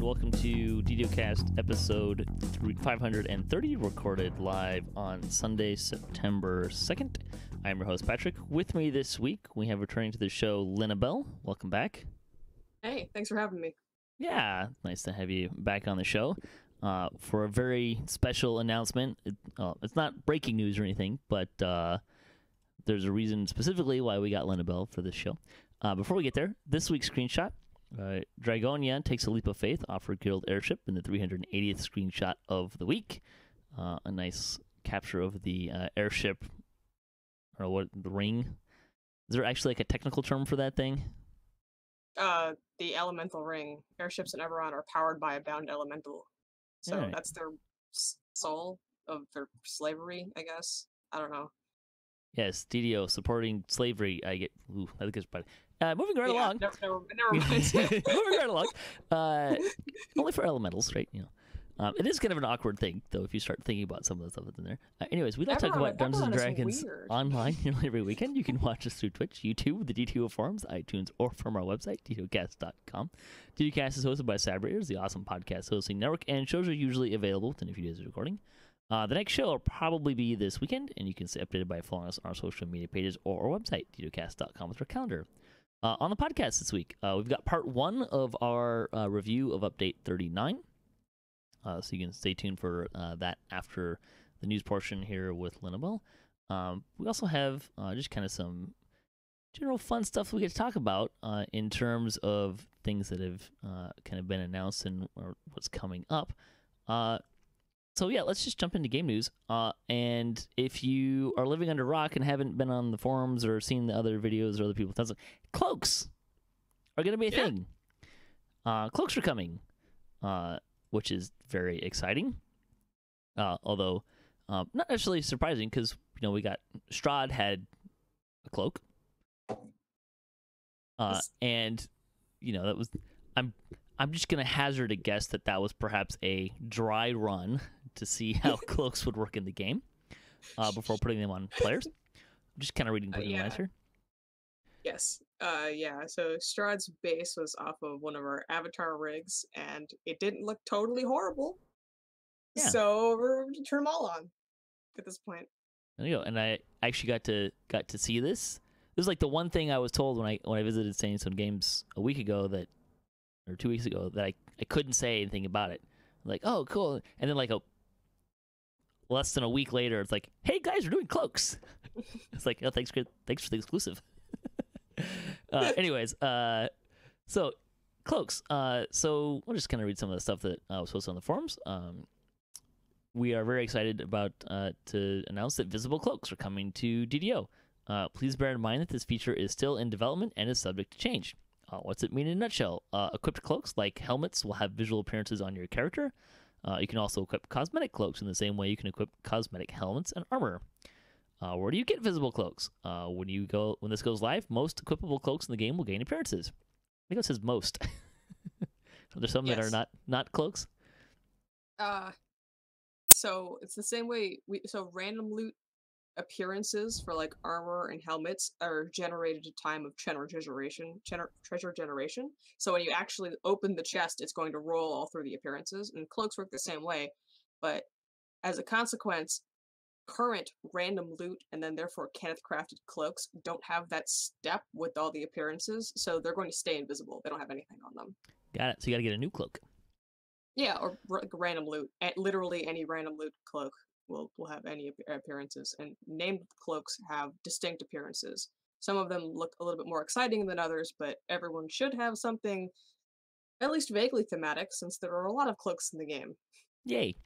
welcome to DDOCast episode 530, recorded live on Sunday, September 2nd. I'm your host, Patrick. With me this week, we have returning to the show, Lynnabel. Welcome back. Hey, thanks for having me. Yeah, nice to have you back on the show for a very special announcement. It's not breaking news or anything, but there's a reason specifically why we got Lynnabel for this show. Before we get there, this week's screenshot. Dragonia takes a leap of faith off her guild airship in the 380th screenshot of the week. A nice capture of the airship, or what, the ring. Is there actually like a technical term for that thing? The elemental ring. Airships in Eberron are powered by a bound elemental. So Right. That's their soul of their slavery, I guess. I don't know. Yes, DDO supporting slavery. I think it's probably moving right along. Never mind. Moving right along. Only for elementals, right? You know, it is kind of an awkward thing, though, if you start thinking about some of the stuff that's in there. Anyways, we like to talk about Dungeons and Dragons online nearly every weekend. You can watch us through Twitch, YouTube, the DTO forums, iTunes, or from our website, DDOcast.com. DDOcast is hosted by Sabrators, the awesome podcast hosting network, and shows are usually available within a few days of recording. The next show will probably be this weekend, and you can stay updated by following us on our social media pages or our website, DDOcast.com, with our calendar. On the podcast this week, we've got part 1 of our review of Update 39. So you can stay tuned for that after the news portion here with Lynnabel. We also have just kind of some general fun stuff we get to talk about in terms of things that have kind of been announced and or what's coming up. So yeah, let's just jump into game news. And if you are living under a rock and haven't been on the forums or seen the other videos or other people, cloaks are going to be a thing. Cloaks are coming, which is very exciting. Although not necessarily surprising, because we got Strahd had a cloak, and that was I'm just going to hazard a guess that was perhaps a dry run to see how cloaks would work in the game before putting them on players. I'm just kind of reading between the lines here. Yes. So Strahd's base was off of one of our avatar rigs, and it didn't look totally horrible. Yeah. So we're going to turn them all on at this point. There you go. And I actually got to see this. This was like the one thing I was told when I visited Saints Zone Games a week ago or 2 weeks ago, that I couldn't say anything about it. Like, oh, cool. And then like less than a week later, it's like, hey guys, we're doing cloaks. It's like, oh, thanks for the exclusive. Anyways, so cloaks. So we'll just kind of read some of the stuff that was posted on the forums. We are very excited about to announce that visible cloaks are coming to DDO. Please bear in mind that this feature is still in development and is subject to change. What's it mean in a nutshell? Equipped cloaks, like helmets, will have visual appearances on your character. You can also equip cosmetic cloaks in the same way you can equip cosmetic helmets and armor. Where do you get visible cloaks? When this goes live, most equipable cloaks in the game will gain appearances. I think it says most. So there's some that are not cloaks. So it's the same way. So random loot appearances for like armor and helmets are generated at time of treasure generation. So when you actually open the chest, it's going to roll all through the appearances, and cloaks work the same way. But as a consequence, current random loot and then therefore Kenneth crafted cloaks don't have that step with all the appearances, so they're going to stay invisible. They don't have anything on them. Got it. So you got to get a new cloak. Yeah, or random loot. Literally any random loot cloak will have any appearances, and named cloaks have distinct appearances. Some of them look a little bit more exciting than others, but everyone should have something at least vaguely thematic, since there are a lot of cloaks in the game. Yay.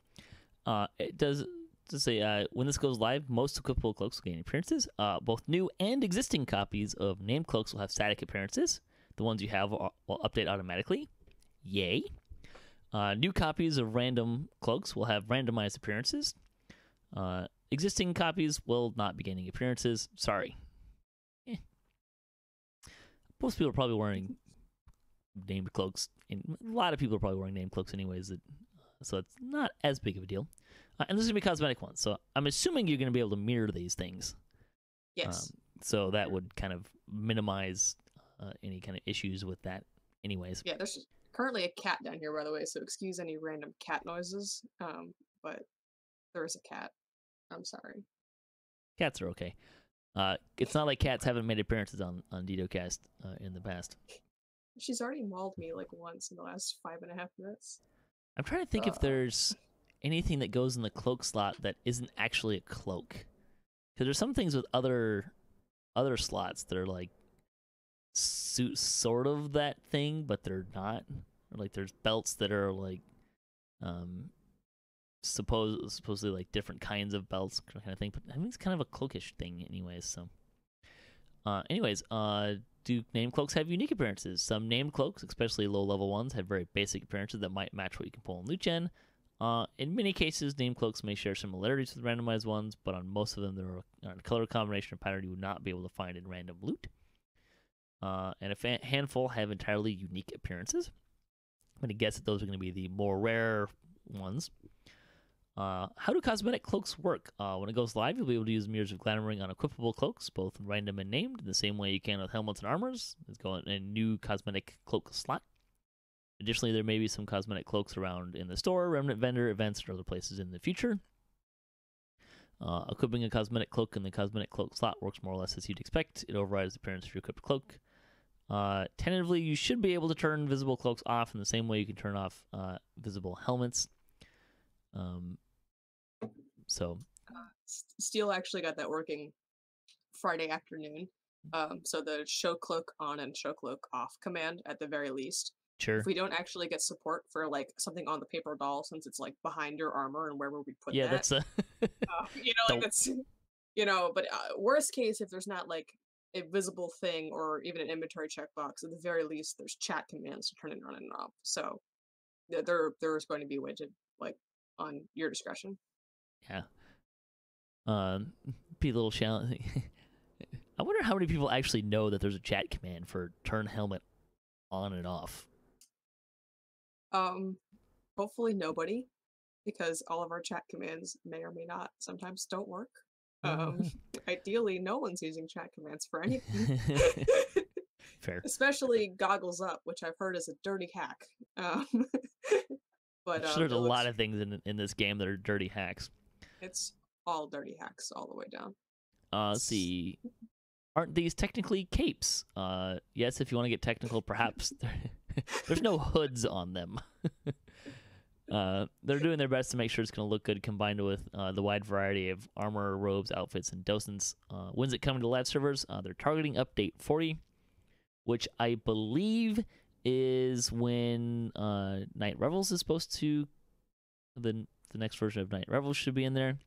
It does say when this goes live, most equipable cloaks will gain appearances. Both new and existing copies of named cloaks will have static appearances. The ones you have will update automatically. Yay. New copies of random cloaks will have randomized appearances. Existing copies will not be gaining appearances. Sorry. Most people are probably wearing named cloaks. And a lot of people are probably wearing named cloaks anyways. So it's not as big of a deal. And this is going to be cosmetic ones. So I'm assuming you're going to be able to mirror these things. Yes. So that would kind of minimize any kind of issues with that anyways. Yeah, currently a cat down here, by the way, so excuse any random cat noises. But there is a cat. I'm sorry. Cats are okay. It's not like cats haven't made appearances on DDOCast in the past. She's already mauled me like once in the last 5.5 minutes. I'm trying to think if there's anything that goes in the cloak slot that isn't actually a cloak. Because there's some things with other slots that are like sort of that thing, but they're not. Or like there's belts that are like supposedly like different kinds of belts kind of thing. But I think it's kind of a cloakish thing anyways. So do named cloaks have unique appearances? Some named cloaks, especially low-level ones, have very basic appearances that might match what you can pull in loot gen. In many cases, named cloaks may share similarities with randomized ones, but on most of them, there are a color combination or pattern you would not be able to find in random loot. And a handful have entirely unique appearances. I'm going to guess that those are going to be the more rare ones. How do cosmetic cloaks work? When it goes live, you'll be able to use Mirrors of Glamoring on equipable cloaks, both random and named, in the same way you can with helmets and armors. It's going in a new cosmetic cloak slot. Additionally, there may be some cosmetic cloaks around in the store, remnant vendor, events, or other places in the future. Equipping a cosmetic cloak in the cosmetic cloak slot works more or less as you'd expect. It overrides the appearance of your equipped cloak. Tentatively, you should be able to turn visible cloaks off in the same way you can turn off visible helmets. Steel actually got that working Friday afternoon. So the show cloak on and show cloak off command at the very least. Sure. If we don't actually get support for like something on the paper doll, since it's like behind your armor and where would we put that? That's a that's but worst case, if there's not like a visible thing or even an inventory checkbox, at the very least there's chat commands to turn it on and off. So there's going to be a way to like on your discretion. Yeah. Be a little challenging. I wonder how many people actually know that there's a chat command for turn helmet on and off. Hopefully nobody, because all of our chat commands may or may not sometimes don't work. Ideally, no one's using chat commands for anything. Fair. Especially goggles up, which I've heard is a dirty hack. But there's a lot of things in this game that are dirty hacks. It's all dirty hacks all the way down. Let's see. Aren't these technically capes? Yes, if you want to get technical, perhaps. There's no hoods on them. They're doing their best to make sure it's going to look good, combined with the wide variety of armor, robes, outfits, and docents. When's it coming to live servers? They're targeting update 40, which I believe is when Night Revels is supposed to... The next version of Night Revels should be in there.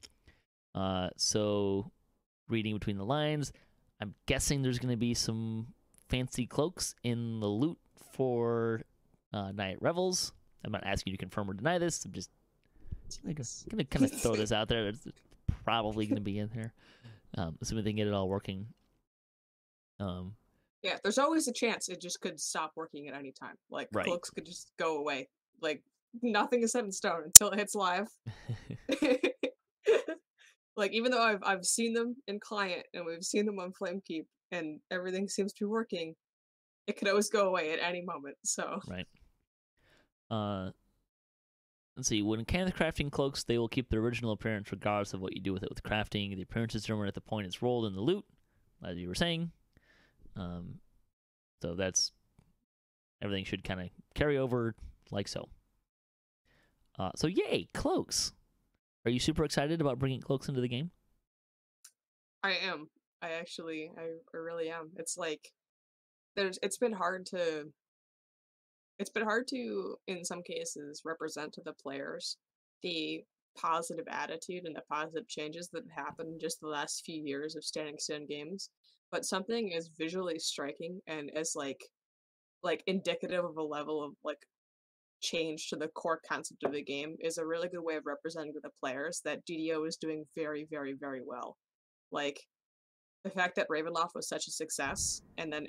So, reading between the lines, I'm guessing there's going to be some fancy cloaks in the loot for Night Revels. I'm not asking you to confirm or deny this. I'm just going to kind of throw this out there. It's probably going to be in there. Assuming they can get it all working. Yeah, there's always a chance it just could stop working at any time. Like, right. Cloaks could just go away. Like, nothing is set in stone until it hits live. Like, even though I've seen them in client and we've seen them on Flamekeep and everything seems to be working, it could always go away at any moment. So right. Let's see. When crafting cloaks, they will keep their original appearance regardless of what you do with it. With crafting, the appearance is determined at the point it's rolled in the loot, as you were saying. So that's everything should kind of carry over like so. So yay, cloaks! Are you super excited about bringing cloaks into the game? I am. I really am. It's like it's been hard to in some cases represent to the players the positive attitude and the positive changes that have happened in just the last few years of standing still in games. But something as visually striking and as like indicative of a level of like change to the core concept of the game is a really good way of representing to the players that DDO is doing very, very, very well. Like, the fact that Ravenloft was such a success, and then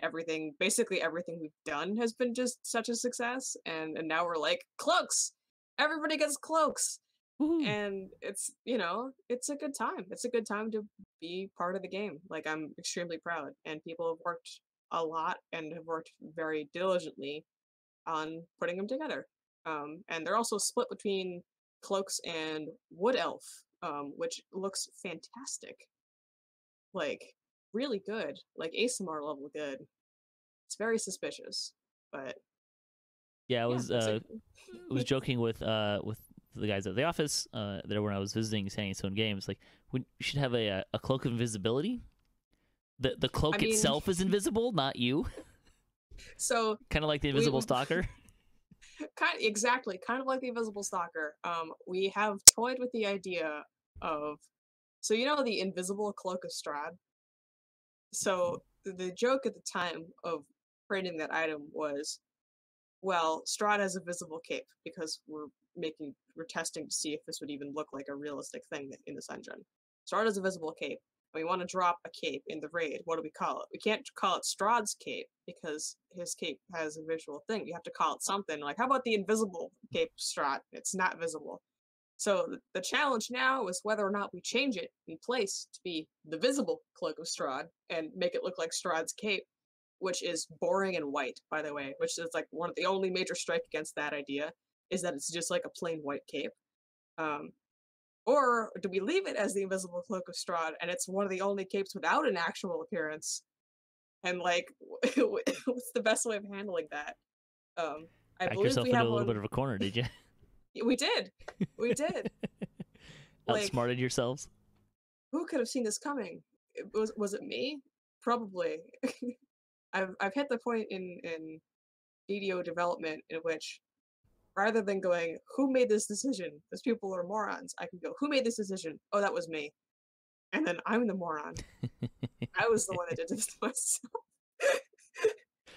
basically everything we've done has been just such a success, and now we're like, cloaks! Everybody gets cloaks! Woo-hoo. And it's a good time. It's a good time to be part of the game. Like, I'm extremely proud, and people have worked a lot and have worked very diligently on putting them together. And they're also split between cloaks and wood elf, which looks fantastic. Like, really good. Like ASMR level good. It's very suspicious, but Yeah, I yeah, was joking with the guys at the office there when I was visiting San Antonio Games. Like, we should have a cloak of invisibility. The cloak itself is invisible, not you. So kind of like the invisible stalker. Kind of like the invisible stalker. We have toyed with the idea of, so you know the invisible cloak of Strahd. So the joke at the time of creating that item was, well, Strahd has a visible cape because we're testing to see if this would even look like a realistic thing in this engine. Strahd has a visible cape. We want to drop a cape in the raid. What do we call it? We can't call it Strahd's cape because his cape has a visual thing. You have to call it something. Like, how about the invisible cape Strahd? It's not visible. So the challenge now is whether or not we change it in place to be the visible cloak of Strahd and make it look like Strahd's cape, which is boring and white, by the way, which is like one of the only major strike against that idea, is that it's just like a plain white cape. Or do we leave it as the invisible cloak of Strahd and it's one of the only capes without an actual appearance? And like, what's the best way of handling that? I Back believe yourself we into have a little one... bit of a corner, did you? We did. We did. Like, outsmarted yourselves. Who could have seen this coming? Was it me? Probably. I've hit the point in DDO development in which, rather than going, who made this decision? Those people are morons. I can go, who made this decision? Oh, that was me. And then I'm the moron. I was the one that did this to myself.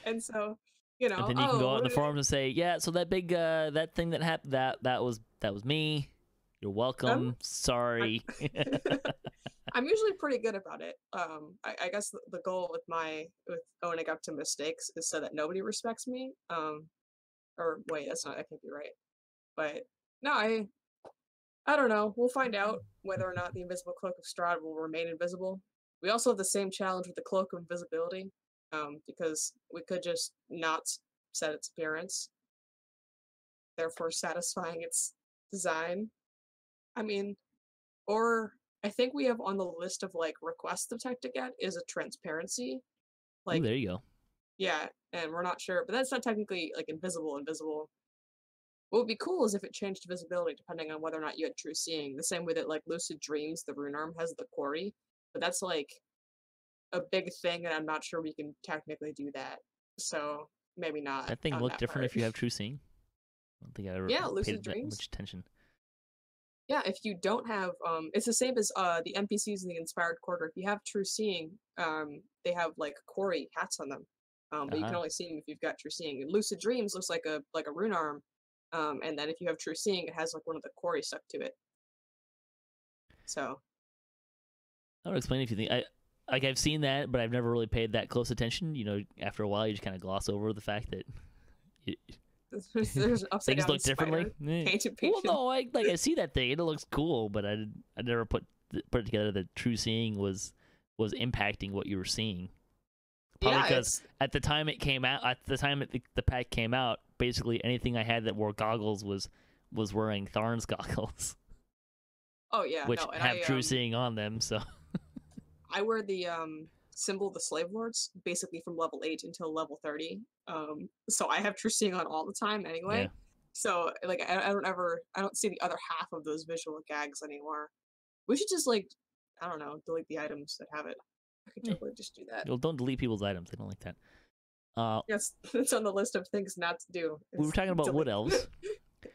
And so, you know, and then you can go out in the forums and say, yeah, so that big that thing that happened, that was me. You're welcome. Sorry. I'm usually pretty good about it. I guess the goal with owning up to mistakes is so that nobody respects me. Or wait, that can't be right. But no, I don't know. We'll find out whether or not the invisible cloak of Strahd will remain invisible. We also have the same challenge with the cloak of invisibility, because we could just not set its appearance, therefore satisfying its design. I mean, or I think we have on the list of like requests to tech to get is a transparency. Like, ooh, there you go. Yeah, and we're not sure, but that's not technically like invisible. What would be cool is if it changed visibility depending on whether or not you had true seeing. The same way that like Lucid Dreams, the rune arm has the quarry, but that's like a big thing, and I'm not sure we can technically do that. So maybe not. That thing looked different if you have true seeing. I don't think I ever Lucid paid Dreams. that much attention. Yeah, if you don't have, it's the same as the NPCs in the Inspired Quarter. If you have true seeing, they have like quarry hats on them, but you can only see them if you've got true seeing. And Lucid Dreams looks like a rune arm, and then if you have true seeing, it has like one of the quarry stuck to it. So I would explain if you think I've seen that, but I've never really paid that close attention. You know, after a while, you just kind of gloss over the fact that there's things look differently. Well, no, I see that thing and it looks cool, but I never put it together that true seeing was impacting what you were seeing. Probably because at the time it came out, the pack came out, basically anything I had that wore goggles was wearing Tharn's goggles. Oh yeah, which have true seeing on them. So I wear the symbol of the Slave Lords basically from level 8 until level 30. So I have true seeing on all the time anyway. Yeah. So like I don't see the other half of those visual gags anymore. We should just like, I don't know, delete the items that have it. I could totally just do that. Well, don't delete people's items. I don't like that. Yes, it's on the list of things not to do. We were talking about wood elves.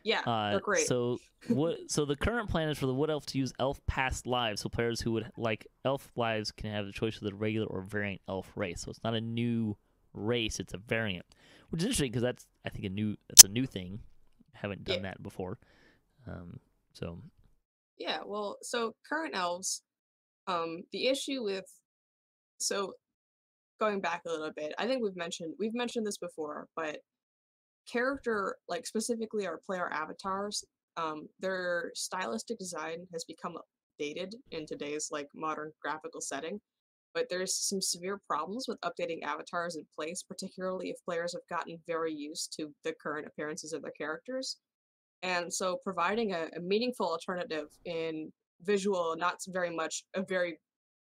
Yeah, they're great. So the current plan is for the wood elf to use elf past lives, so players who would like elf lives can have the choice of the regular or variant elf race. So it's not a new race; it's a variant, which is interesting because that's a new thing. Haven't done that before. So yeah, well, so current elves, the issue with, so going back a little bit, I think we've mentioned this before, but character, like specifically our player avatars, their stylistic design has become dated in today's like modern graphical setting. but there's some severe problems with updating avatars in place, particularly if players have gotten very used to the current appearances of their characters. And so providing a meaningful alternative in visual, not very much a very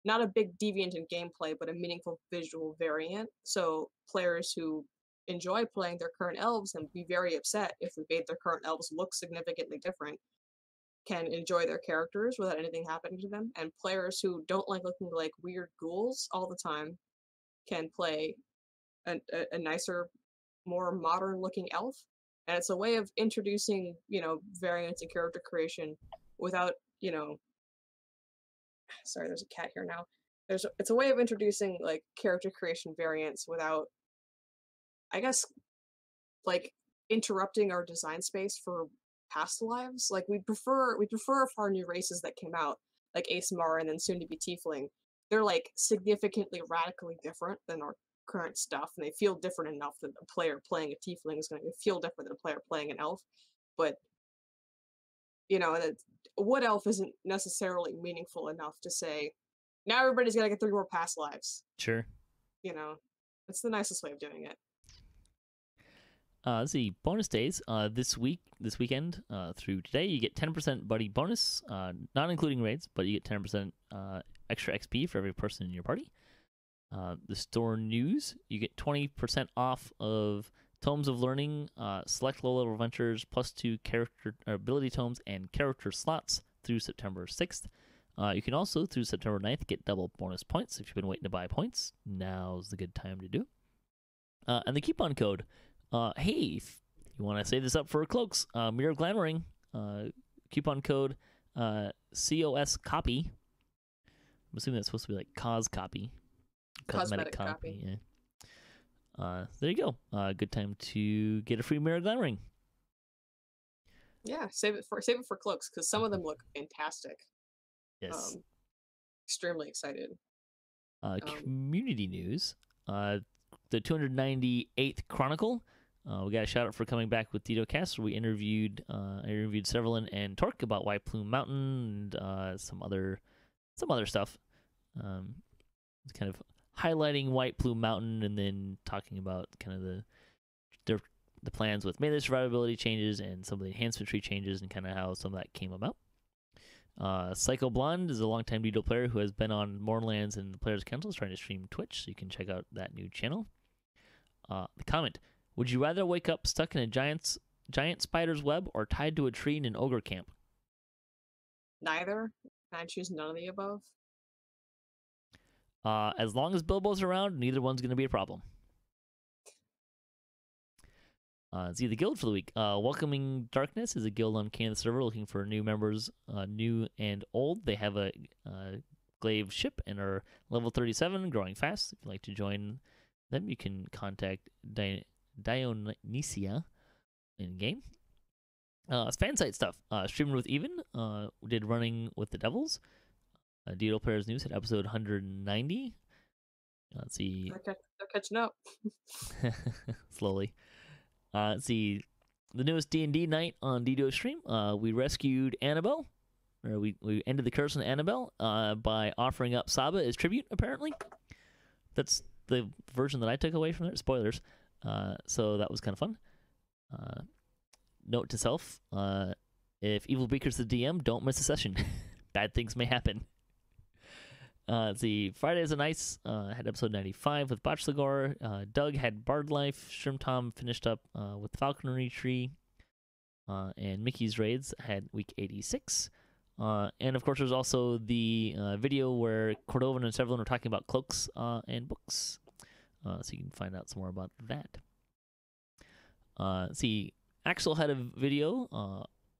not a big deviant in gameplay, but a meaningful visual variant. So players who enjoy playing their current elves and be very upset if we made their current elves look significantly different can enjoy their characters without anything happening to them. And players who don't like looking like weird ghouls all the time can play a nicer, more modern looking elf. And it's a way of introducing, variants in character creation without, sorry, there's a cat here now. It's a way of introducing like character creation variants without, I guess, like interrupting our design space for past lives. Like we prefer for our new races that came out, like Aesmar and then soon to be Tiefling. They're like significantly radically different than our current stuff, and they feel different enough that a player playing a Tiefling is going to feel different than a player playing an elf. But wood elf isn't necessarily meaningful enough to say now everybody's got to get 3 more past lives. Sure. It's the nicest way of doing it. Let's see, bonus days. This weekend, through today, you get 10% buddy bonus, not including raids, but you get 10% extra XP for every person in your party. The store news, you get 20% off of Tomes of Learning, select low-level adventures, +2 character ability tomes, and character slots through September 6th. You can also, through September 9th, get double bonus points. If you've been waiting to buy points, now's the good time to do. And the coupon code, hey, if you want to save this up for cloaks, Mirror Glamoring, coupon code COS copy. I'm assuming that's supposed to be like cos copy. Cosmetic copy. Yeah. There you go. Good time to get a free Mirror Glamoring. Yeah, save it for cloaks, because some of them look fantastic. Yes. Extremely excited. Community news. The 298th Chronicle. We got a shout out for coming back with DDOCast. I interviewed Severlin and Torque about White Plume Mountain and some other stuff. It's kind of highlighting White Plume Mountain and then talking about kind of the plans with melee survivability changes and some of the enhancement tree changes and kind of how some of that came about. Psycho Blonde is a longtime DDO player who has been on Mournlands and the Players Council, trying to stream Twitch, so you can check out that new channel. The comment: would you rather wake up stuck in a giant spider's web or tied to a tree in an ogre camp? Neither. Can I choose none of the above? As long as Bilbo's around, neither one's going to be a problem. See the guild for the week. Welcoming Darkness is a guild on Canada server looking for new members, new and old. They have a glaive ship and are level 37, growing fast. If you'd like to join them, you can contact Dionysia in game. Fan site stuff. Streaming with Even. We did Running with the Devils. DDO Players News at episode 190. Let's see. They're catching up. Slowly. Let's see. The newest D&D night on DDO stream. We rescued Annabelle. Or we ended the curse on Annabelle by offering up Saba as tribute, apparently. That's the version that I took away from there. Spoilers. So that was kind of fun. Note to self. If Evil Beaker's the DM, don't miss a session. Bad things may happen. Let's see. Friday is a nice. Had episode 95 with Botchlagor. Doug had Bard Life. Shrimp Tom finished up with Falconry Tree. And Mickey's Raids had week 86. And of course, there's also the video where Cordovan and Severlin are talking about cloaks and books. So you can find out some more about that. Let's see. Axel had a video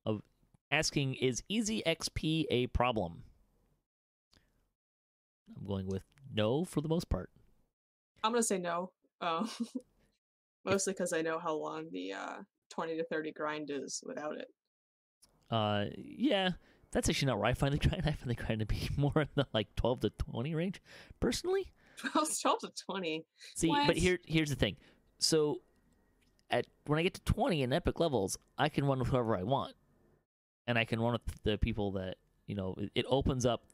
of asking, is easy XP a problem? I'm going with no for the most part. I'm going to say no. Mostly because I know how long the 20 to 30 grind is without it. Yeah, that's actually not where I find the grind. I find the grind to be more in the 12 to 20 range, personally. 12 to 20? See, what? But here's the thing. So, when I get to 20 in epic levels, I can run with whoever I want. And I can run with the people that, it opens up,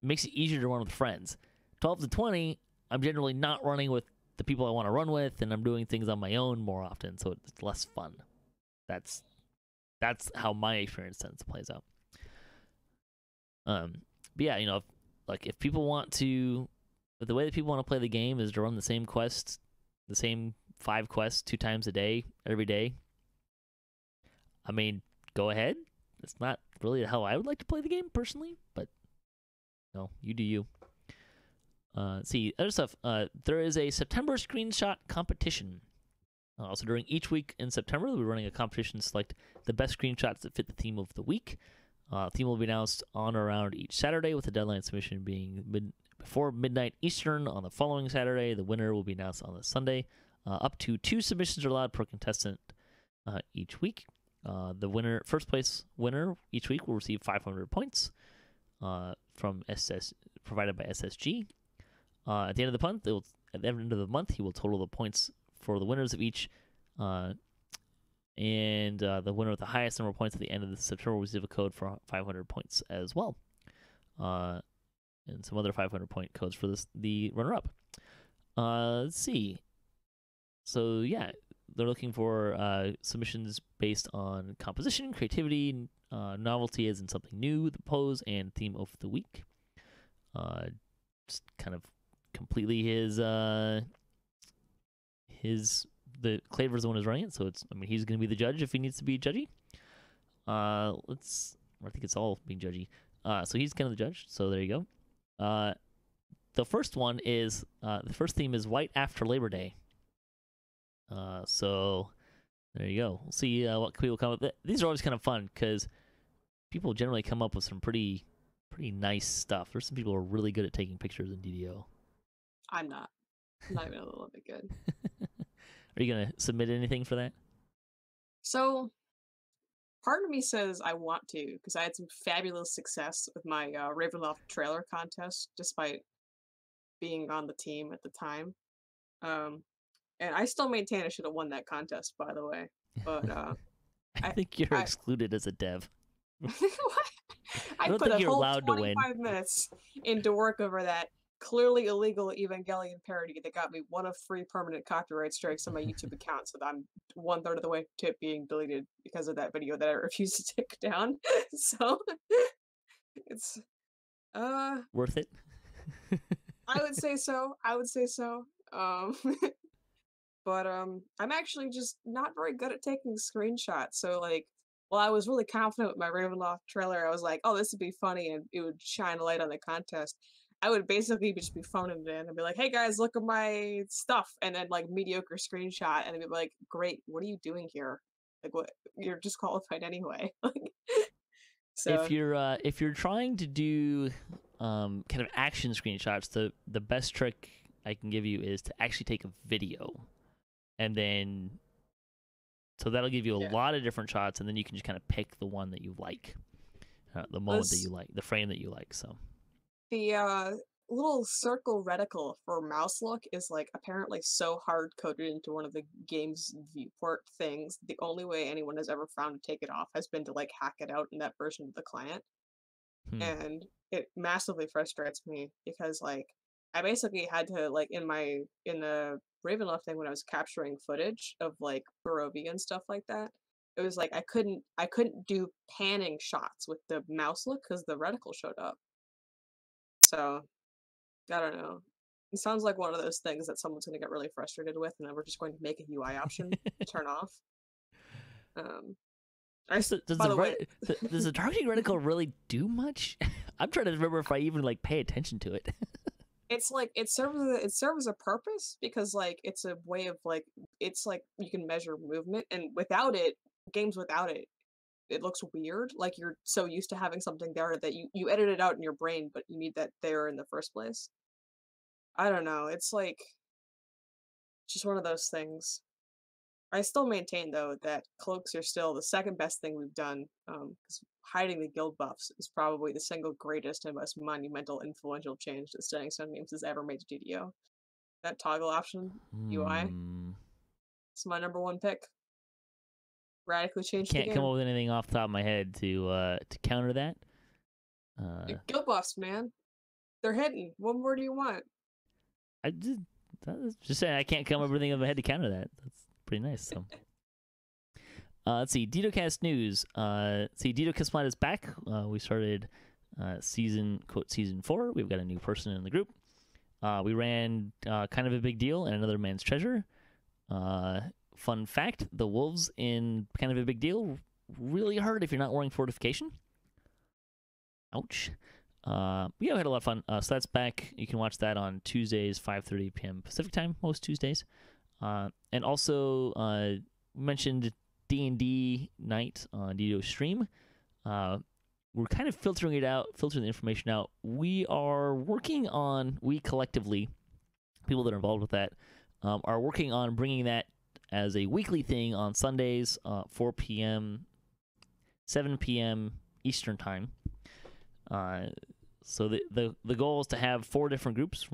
makes it easier to run with friends. 12 to 20, I'm generally not running with the people I want to run with, and I'm doing things on my own more often, so it's less fun. That's how my experience tends to plays out. But yeah, you know, if people want to, if the way that people want to play the game is to run the same quest, the same 5 quests 2 times a day, every day, I mean, go ahead. It's not really how I would like to play the game personally, but no, you do you. See, other stuff. There is a September screenshot competition. So during each week in September, we'll be running a competition to select the best screenshots that fit the theme of the week. Theme will be announced on or around each Saturday, with the deadline submission being before midnight Eastern on the following Saturday. The winner will be announced on the Sunday. Up to 2 submissions are allowed per contestant each week. The first place winner each week will receive 500 points from provided by SSG. At the end of the month, he will total the points for the winners of each, and the winner with the highest number of points at the end of September will receive a code for 500 points as well, and some other 500-point codes for the runner-up. Let's see. So yeah, they're looking for submissions based on composition, creativity, novelty as in something new, the pose, and theme of the week. Just kind of completely the Claver's the one who's running it, so he's going to be the judge if he needs to be judgy. I think it's all being judgy. So he's kind of the judge. So there you go. The first one is the first theme is White After Labor Day. So there you go. We'll see what people come up with. These are always kind of fun because people generally come up with some pretty nice stuff. There's some people who are really good at taking pictures in DDO. I'm not even a little bit good. Are you going to submit anything for that? So, part of me says I want to, because I had some fabulous success with my Ravenloft trailer contest, despite being on the team at the time. And I still maintain I should have won that contest, by the way. But I think you're excluded as a dev. I don't put think a you're whole allowed to win. 25 minutes into work over that clearly illegal Evangelion parody that got me 1 of 3 permanent copyright strikes on my YouTube account, so that I'm 1/3 of the way to it being deleted because of that video that I refused to take down. So it's worth it. I would say so. But I'm actually just not very good at taking screenshots. So like, while I was really confident with my Ravenloft trailer, I was like, oh, this would be funny and it would shine a light on the contest. I would basically just be phoning it in and be like, hey guys, look at my stuff, and then like mediocre screenshot, and I'd be like, great, what are you doing here? Like, what? You're disqualified anyway. So if you're trying to do kind of action screenshots, the best trick I can give you is to actually take a video, and then so that'll give you a lot of different shots, and then you can just kind of pick the one that you like, the moment that you like, the frame that you like. So the little circle reticle for mouse look is like apparently so hard coded into one of the game's viewport things. The only way anyone has ever found to take it off has been to like hack it out in that version of the client. And it massively frustrates me because like I basically had to like in the Ravenloft thing when I was capturing footage of like Barovia and stuff like that, it was like I couldn't do panning shots with the mouse look because the reticle showed up. So I don't know. It sounds like one of those things that someone's going to get really frustrated with, and then we're just going to make a UI option to turn off. Does the targeting reticle really do much? I'm trying to remember if I even like pay attention to it. It's like it serves a purpose because like it's a way of like it's like you can measure movement, and without it, games without it, it looks weird. Like you're so used to having something there that you edit it out in your brain, but you need that there in the first place. I don't know. It's like just one of those things. I still maintain though that cloaks are still the second best thing we've done. Because hiding the guild buffs is probably the single greatest and most monumental, influential change that Standing Stone Games has ever made to DDO. That toggle option UI. It's my number 1 pick. Radically changed the game. Can't come up with anything off the top of my head to counter that. Guild buffs, man. They're hidden. What more do you want? I just saying I can't come up with anything in my head to counter that. That's pretty nice. So. Let's see, DDOCast news. DDOCast Planet is back. We started season 4. We've got a new person in the group. We ran kind of a big deal and another man's treasure. Fun fact: the wolves in kind of a big deal really hurt if you're not wearing fortification. Ouch. Yeah, we had a lot of fun. So that's back. You can watch that on Tuesdays, 5:30 p.m. Pacific time, most Tuesdays. And also, we mentioned D&D night on DDO stream. We're kind of filtering the information out. We collectively, people that are involved with that, are working on bringing that as a weekly thing on Sundays, 4 p.m., 7 p.m. Eastern time. So the goal is to have 4 different groups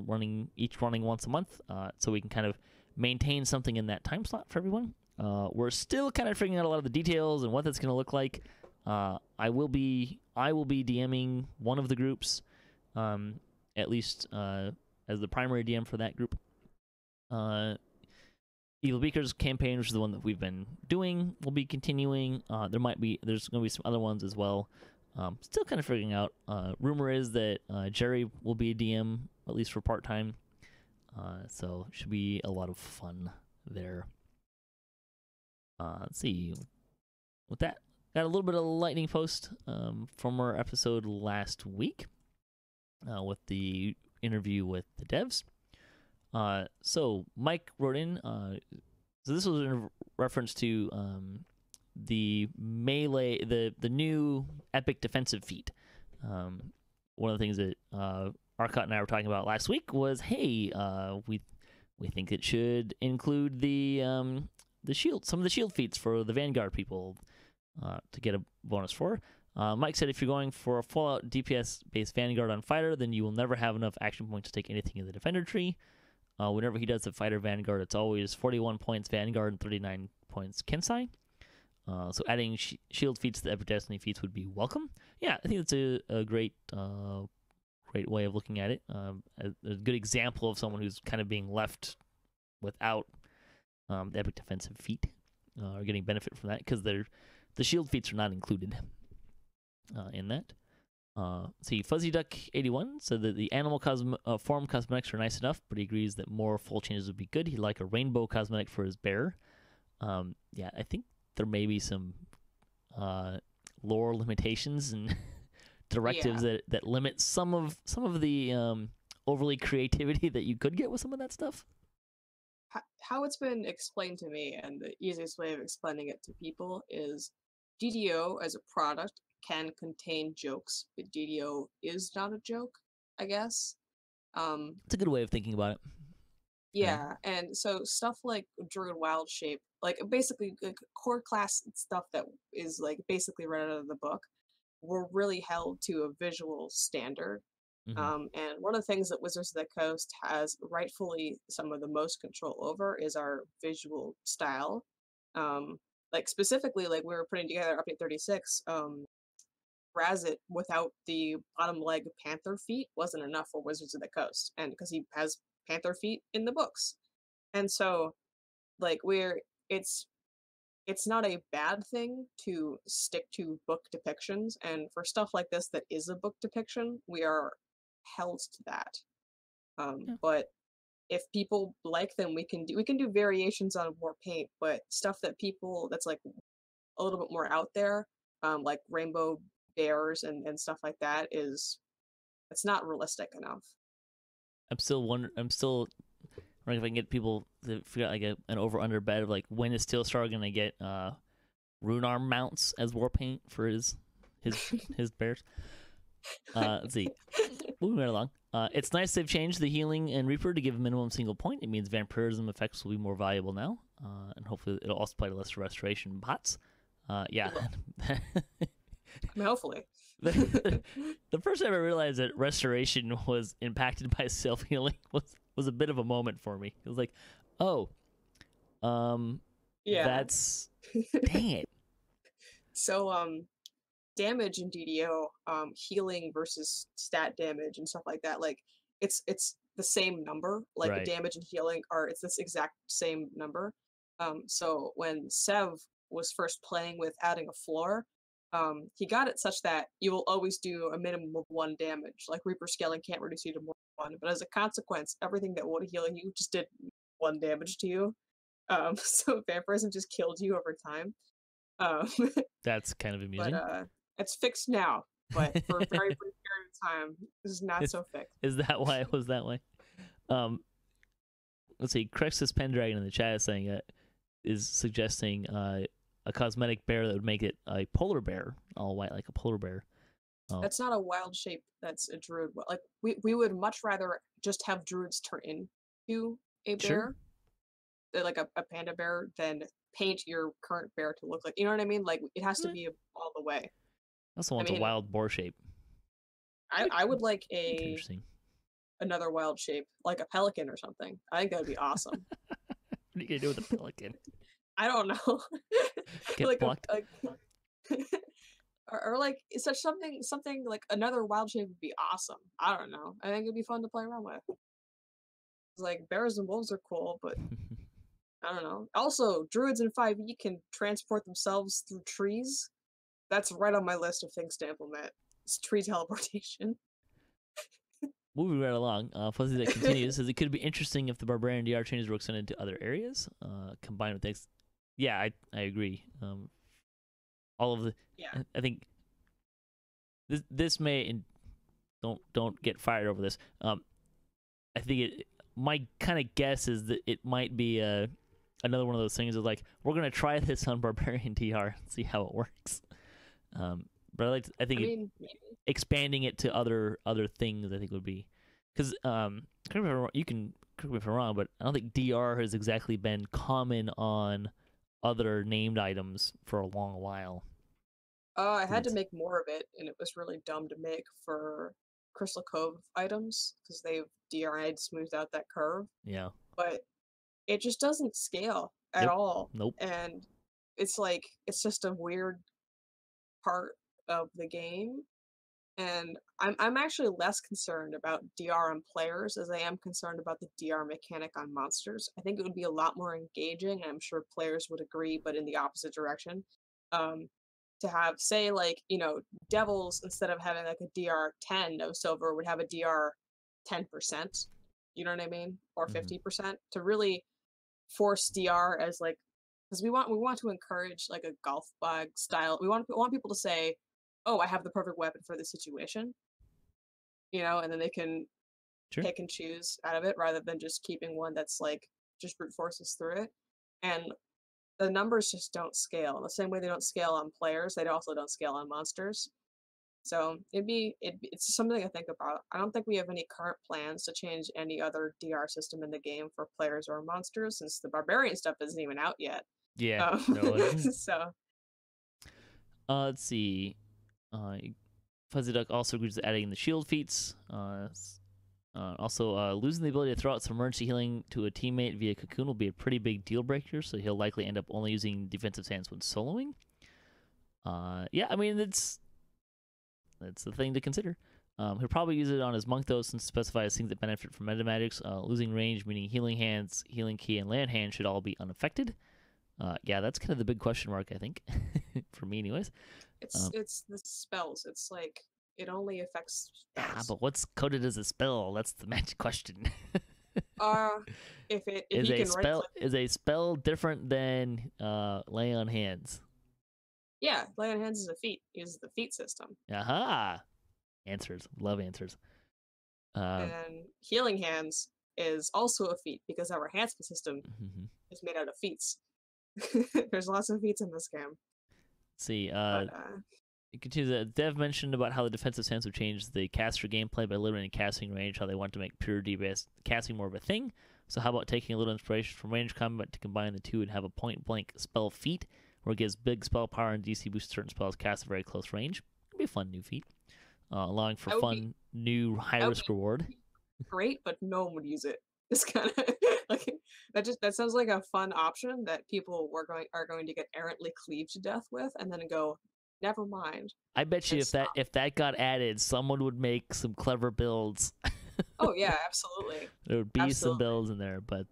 each running once a month, so we can kind of maintain something in that time slot for everyone. We're still kind of figuring out a lot of the details and what that's going to look like. I will be DMing one of the groups, at least as the primary DM for that group. Evil Beaker's campaign, which is the one that we've been doing, will be continuing. There's going to be some other ones as well. Still kind of figuring out. Rumor is that Jerry will be a DM, at least for part-time. So it should be a lot of fun there. Let's see. With that, got a little bit of lightning post from our episode last week with the interview with the devs. So Mike wrote in. So this was in reference to the melee, the new epic defensive feat. One of the things that Arkat and I were talking about last week was, hey, we think it should include the shield, some of the shield feats for the Vanguard people to get a bonus for. Mike said if you're going for a Fallout DPS-based Vanguard on Fighter, then you will never have enough action points to take anything in the Defender tree. Whenever he does the Fighter Vanguard, it's always 41 points Vanguard and 39 points Kensai. So adding shield feats to the Epic Destiny feats would be welcome. Yeah, I think that's a great way of looking at it. A good example of someone who's kind of being left without the Epic Defensive feat, or getting benefit from that, because the shield feats are not included in that. See, Fuzzy Duck 81 said that the animal form cosmetics are nice enough, but he agrees that more full changes would be good. He'd like a rainbow cosmetic for his bear. Yeah, I think there may be some lore limitations and directives that limit some of the overly creativity that you could get with some of that stuff. How it's been explained to me, and the easiest way of explaining it to people, is DDO as a product can contain jokes, but DDO is not a joke, I guess. It's a good way of thinking about it. Yeah, and so stuff like Druid Wild Shape, like basically like core class stuff that is like basically right out of the book, were really held to a visual standard. Mm-hmm. And one of the things that Wizards of the Coast has rightfully some of the most control over is our visual style. Like specifically, like we were putting together Update 36, Razit without the bottom leg panther feet wasn't enough for Wizards of the Coast, and because he has panther feet in the books. And so like it's not a bad thing to stick to book depictions, and for stuff like this that is a book depiction, we are held to that. But if people like them, we can do variations on war paint, but stuff that's like a little bit more out there, like rainbow bears and stuff like that, it's not realistic enough. I'm still wondering if I can get people to figure out like an over-under bet of like when is Steelstar going to get rune arm mounts as war paint for his bears. Let's see. Moving right along. It's nice they've changed the healing and Reaper to give a minimum single point. It means vampirism effects will be more valuable now, and hopefully it'll also apply to less restoration bots. Yeah. I mean, hopefully. The first time I realized that restoration was impacted by self-healing was a bit of a moment for me. It was like, oh, yeah, that's dang it. So damage in DDO, healing versus stat damage and stuff like that, like it's the same number. Like the Right. damage and healing it's this exact same number. So when Sev was first playing with adding a floor, he got it such that you will always do a minimum of 1 damage. Like Reaper scaling can't reduce you to more than 1, but as a consequence, everything that would heal you just did 1 damage to you. So vampirism just killed you over time. Um, That's kind of but amusing. it's fixed now. But for a very brief period of time, this is not so fixed. Is that why it was that way? Let's see. Crexus Pendragon in the chat is saying is suggesting a cosmetic bear that would make it a polar bear, all white like a polar bear. Oh. That's not a wild shape. That's a druid. Like we would much rather just have druids turn into a bear, Sure. Like a panda bear, than paint your current bear to look like. You know what I mean? Like it has to be all the way. Also wants a wild boar shape. I would like another wild shape, like a pelican or something. I think that would be awesome. What are you gonna do with a pelican? I don't know. Get like blocked. Or like such something like another wild shape would be awesome. I don't know. I think it'd be fun to play around with. Like bears and wolves are cool, but I don't know. Also, druids in 5e can transport themselves through trees. That's right on my list of things to implement. It's tree teleportation. Moving right along, Fuzzy that continues says it could be interesting if the barbarian DR changes were extended to other areas, combined with things. Yeah, I agree. All of the I think this may, and don't get fired over this. I think my kind of guess is that it might be another one of those things of like, we're gonna try this on barbarian DR and see how it works. But I think expanding it to other things, I think would be, because you can correct me if I'm wrong, but I don't think DR has exactly been common on other named items for a long while. I had to make more of it, and it was really dumb to make for Crystal Cove items because they've DR'd smoothed out that curve. Yeah. But it just doesn't scale at all. Nope. And it's like it's just a weird part of the game. And I'm actually less concerned about DR on players as I am concerned about the DR mechanic on monsters. I think it would be a lot more engaging, and I'm sure players would agree, but in the opposite direction. To have, say, like, devils, instead of having like a DR 10 no silver, would have a DR 10%. You know what I mean? Or 50%, to really force DR as like, because we want to encourage like a golf bag style. We want people to say, oh, I have the perfect weapon for this situation, and then they can pick and choose out of it rather than just keeping one that's like just brute forces through it. And the numbers just don't scale. In the same way they don't scale on players, they also don't scale on monsters. So it's something to think about. I don't think we have any current plans to change any other DR system in the game for players or monsters, since the barbarian stuff isn't even out yet. Yeah. So. Let's see. Fuzzy Duck also agrees with adding the shield feats. Also, losing the ability to throw out some emergency healing to a teammate via Cocoon will be a pretty big deal breaker, so he'll likely end up only using defensive stance when soloing. Yeah, I mean, that's the thing to consider. He'll probably use it on his monk, though, since it specifies things that benefit from meta magics. Losing range, meaning healing hands, healing key, and land hand should all be unaffected. Yeah, that's kind of the big question mark, I think, for me anyways. It's the spells. It's like, it only affects spells. Yeah, but what's coded as a spell? That's the magic question. If is a spell different than lay on hands? Yeah, lay on hands is a feat. It uses the feat system. Aha! Answers. Love answers. And healing hands is also a feat because our enhancement system is made out of feats. There's lots of feats in this game. Let's see. It continues. Dev mentioned about how the defensive stance would change the caster gameplay by limiting casting range, how they want to make pure DPS casting more of a thing. So how about taking a little inspiration from range combat to combine the two and have a point-blank spell feat, where it gives big spell power and DC boost certain spells cast at very close range. It'd be a fun new feat. Allowing for fun, new, high-risk reward. Great, but no one would use it. It's kind of like that sounds like a fun option that people are going to get errantly cleaved to death with, and then go, Never mind. I bet you if that got added, someone would make some clever builds. Oh yeah, absolutely. There would be some builds in there, but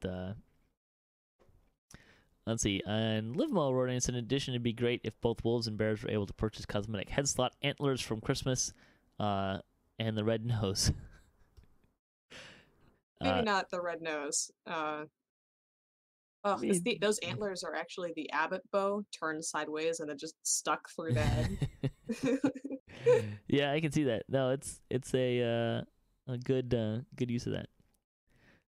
let's see. And Lynnabel wrote in addition, it'd be great if both wolves and bears were able to purchase cosmetic head slot antlers from Christmas, and the red nose. Maybe not the red nose. Those antlers are actually the abbot bow turned sideways and it just stuck through the head. Yeah, I can see that. No, it's a good use of that.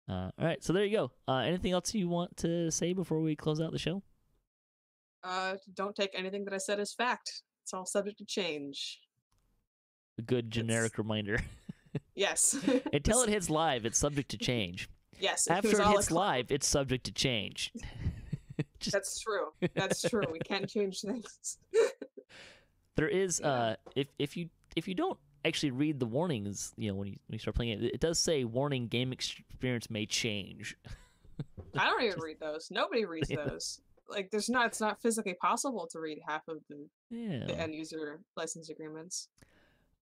All right, so there you go. Anything else you want to say before we close out the show? Don't take anything that I said as fact. It's all subject to change. A good generic reminder. Yes. Until it hits live, it's subject to change. Yes. After it hits live, it's subject to change. That's true. That's true. We can't change things. There is if you don't actually read the warnings, when you start playing it, it does say warning: game experience may change. I don't even read those. Nobody reads those. Like, it's not physically possible to read half of the end user license agreements.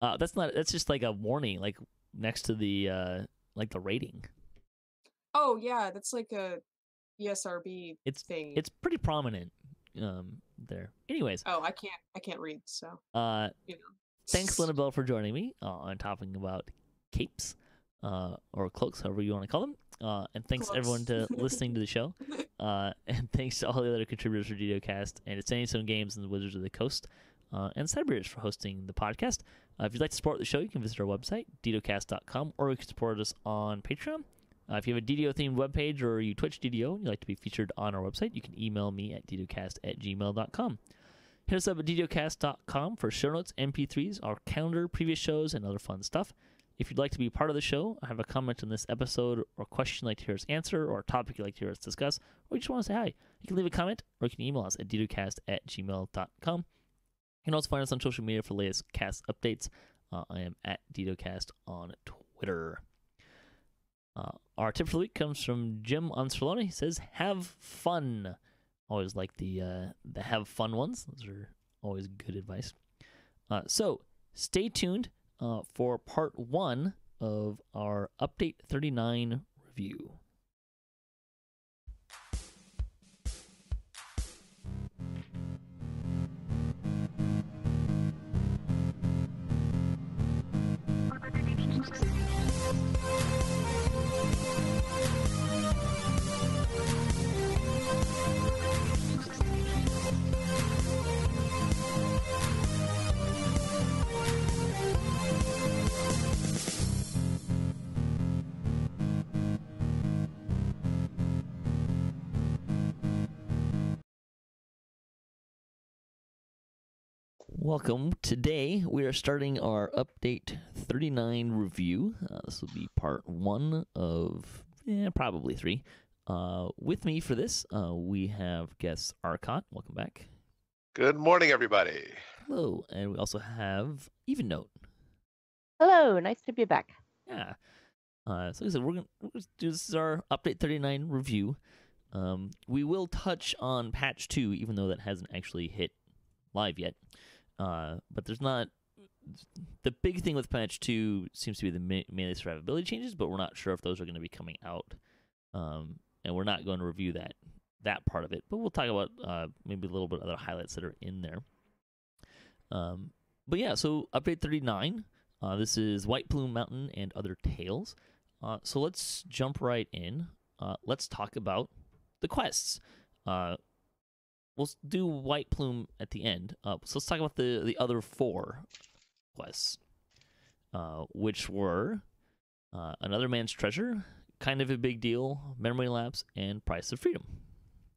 That's just like a warning, like next to the the rating. Oh yeah, that's like a ESRB thing. It's pretty prominent there. Anyways. Oh, I can't read, so thanks, Lynnabel, for joining me on talking about capes, or cloaks, however you want to call them. And thanks everyone to listening to the show. And thanks to all the other contributors for DDOCast, and to Sandy Stone Games and the Wizards of the Coast, and Cyberbeers for hosting the podcast. If you'd like to support the show, you can visit our website, DDOCast.com, or you can support us on Patreon. If you have a DDO-themed webpage or you Twitch DDO and you'd like to be featured on our website, you can email me at ddocast@gmail.com. Hit us up at ddocast.com for show notes, MP3s, our calendar, previous shows, and other fun stuff. If you'd like to be part of the show, have a comment on this episode, or a question you'd like to hear us answer, or a topic you'd like to hear us discuss, or you just want to say hi, you can leave a comment, or you can email us at ddocast@gmail.com. You can also find us on social media for latest cast updates. I am at DDOCast on Twitter. Our tip for the week comes from Jim Ancelone. He says, "Have fun." Always like the have fun ones. Those are always good advice. So stay tuned for part 1 of our Update 39 review. Welcome. Today we are starting our Update 39 review. This will be part 1 of probably 3. With me for this, we have guest Arkat. Welcome back. Good morning, everybody. Hello. And we also have Evennote. Hello. Nice to be back. Yeah. So like I said, we're gonna do this is our Update 39 review. We will touch on patch 2, even though that hasn't actually hit live yet. But there's not the big thing with patch 2 seems to be the melee survivability changes, but we're not sure if those are going to be coming out, and we're not going to review that part of it. But we'll talk about maybe a little bit of other highlights that are in there. But yeah, so Update 39. This is White Plume Mountain and Other Tales. So let's jump right in. Let's talk about the quests. We'll do White Plume at the end. So let's talk about the other 4 quests, which were Another Man's Treasure, Kind of a Big Deal, Memory Lapse, and Price of Freedom.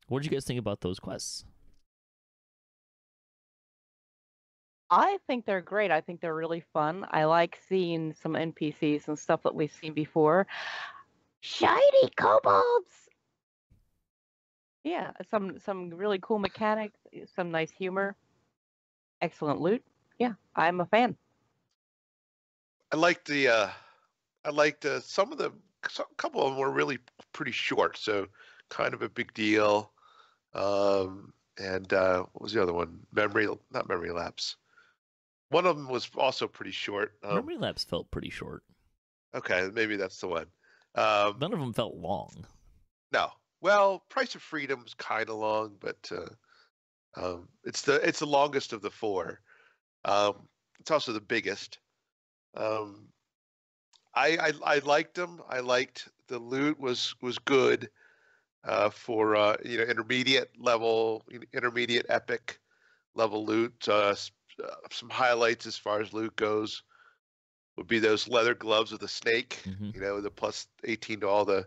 What did you guys think about those quests? I think they're great. I think they're really fun. I like seeing some NPCs and stuff that we've seen before. Shiny kobolds! Yeah, some really cool mechanics, some nice humor, excellent loot. Yeah, I'm a fan. I liked some of the couple of them were really pretty short, so Kind of a Big Deal. And what was the other one? Not Memory Lapse. One of them was also pretty short. Memory Lapse felt pretty short. Okay, maybe that's the one. None of them felt long. No. Well, Price of Freedom's kind of long, but it's the longest of the four. It's also the biggest. I liked them. I liked the loot was good for intermediate epic level loot. Some highlights as far as loot goes would be those leather gloves of the snake. The plus 18 to all the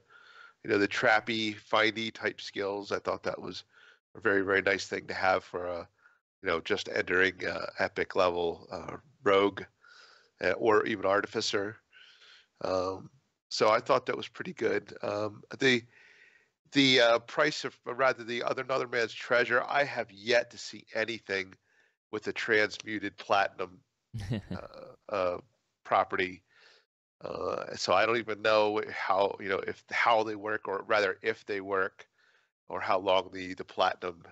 the trappy, findy type skills. I thought that was a very, very nice thing to have for just entering epic level rogue or even artificer. So I thought that was pretty good. The price of, or rather the another man's treasure, I have yet to see anything with the transmuted platinum property. So I don't even know how how they work, or rather if they work, or how long the platinum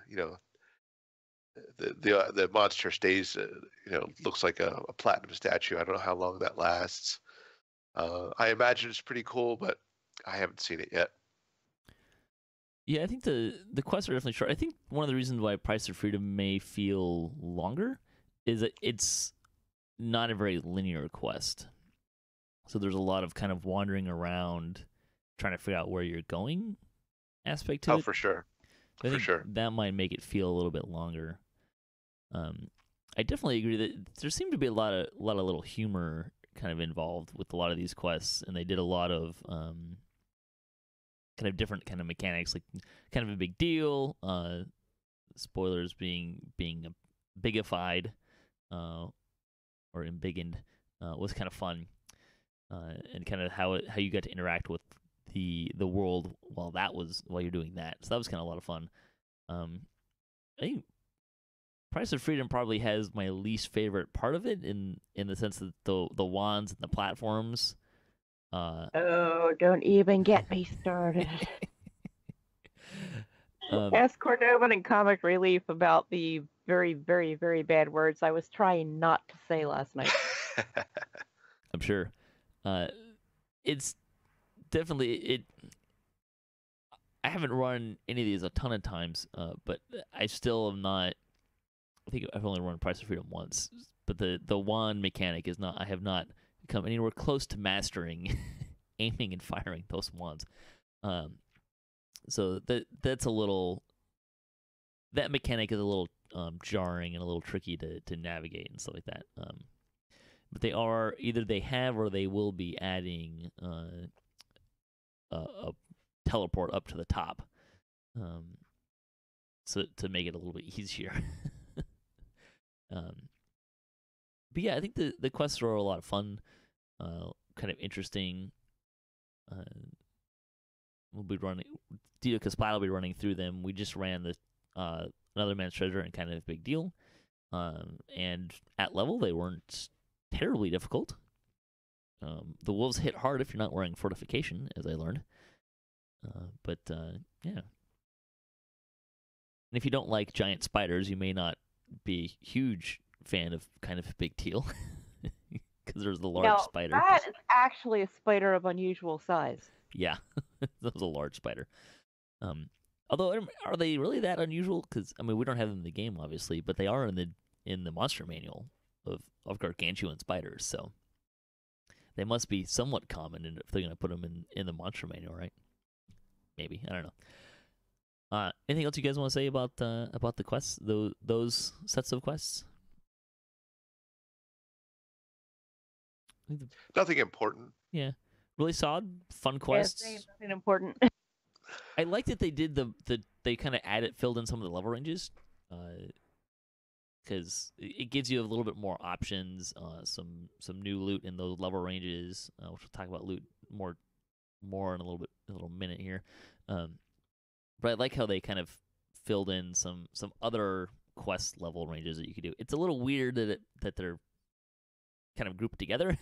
the monster stays looks like a platinum statue. I don't know how long that lasts. I imagine it's pretty cool, but I haven't seen it yet. Yeah, I think the quests are definitely short. I think one of the reasons why Price of Freedom may feel longer is that it's not a very linear quest. So there's a lot of kind of wandering around, trying to figure out where you're going aspect to it. Oh, for sure. For sure. That might make it feel a little bit longer. I definitely agree that there seemed to be a lot of little humor kind of involved with a lot of these quests, and they did a lot of kind of different kind of mechanics, like kind of a big deal. Spoilers being bigified or embiggened was kind of fun, and kind of how you got to interact with the world while you're doing that. So that was kind of a lot of fun. I think Price of Freedom probably has my least favorite part of it in the sense that the wands and the platforms. Oh, don't even get me started. Ask Cordovan and Comic Relief about the very, very, very bad words I was trying not to say last night. I'm sure. It's definitely I haven't run any of these a ton of times, but I still am not. I think I've only run Price of Freedom once, but the wand mechanic is not. I have not come anywhere close to mastering aiming and firing those wands. So that's a little. That mechanic is a little jarring and a little tricky to navigate and stuff like that. But they are either they have or they will be adding a teleport up to the top, so to make it a little bit easier. But yeah, I think the quests are a lot of fun, kind of interesting. We'll be running. DDOCast will be running through them. We just ran the Another Man's Treasure and kind of a big deal, and at level they weren't terribly difficult. The wolves hit hard if you're not wearing fortification, as I learned. But yeah. And if you don't like giant spiders, you may not be a huge fan of kind of big teal, because there's the large spider. That is actually a spider of unusual size. Yeah, that was a large spider. Although, are they really that unusual? Because I mean, we don't have them in the game, obviously, but they are in the monster manual of gargantuan spiders. So they must be somewhat common if they're going to put them in the monster manual, right? Maybe, I don't know. Anything else you guys want to say about the quests, those sets of quests? Nothing important. Yeah, really solid, fun quests. Yeah, nothing important. I like that they did they kind of filled in some of the level ranges, because it gives you a little bit more options, some new loot in those level ranges, which we'll talk about loot more in a little minute here. But I like how they kind of filled in some other quest level ranges that you could do. It's a little weird that they're kind of grouped together